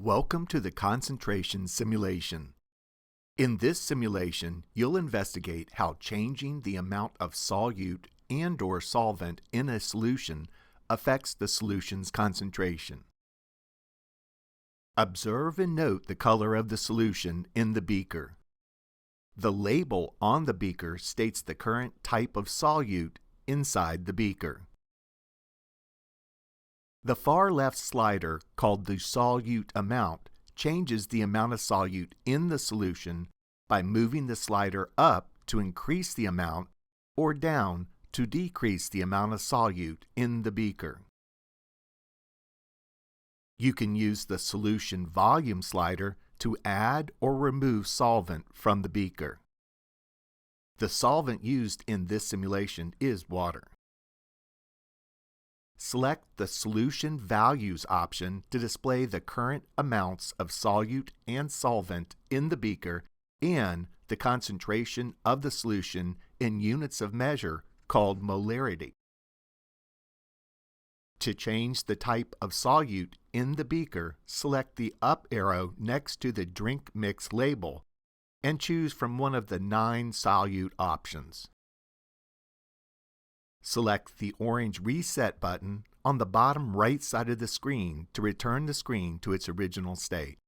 Welcome to the concentration simulation. In this simulation, you'll investigate how changing the amount of solute and/or solvent in a solution affects the solution's concentration. Observe and note the color of the solution in the beaker. The label on the beaker states the current type of solute inside the beaker. The far left slider, called the solute amount, changes the amount of solute in the solution by moving the slider up to increase the amount or down to decrease the amount of solute in the beaker. You can use the solution volume slider to add or remove solvent from the beaker. The solvent used in this simulation is water. Select the Solution Values option to display the current amounts of solute and solvent in the beaker and the concentration of the solution in units of measure called molarity. To change the type of solute in the beaker, select the up arrow next to the drink mix label and choose from one of the 9 solute options. Select the orange Reset button on the bottom right side of the screen to return the screen to its original state.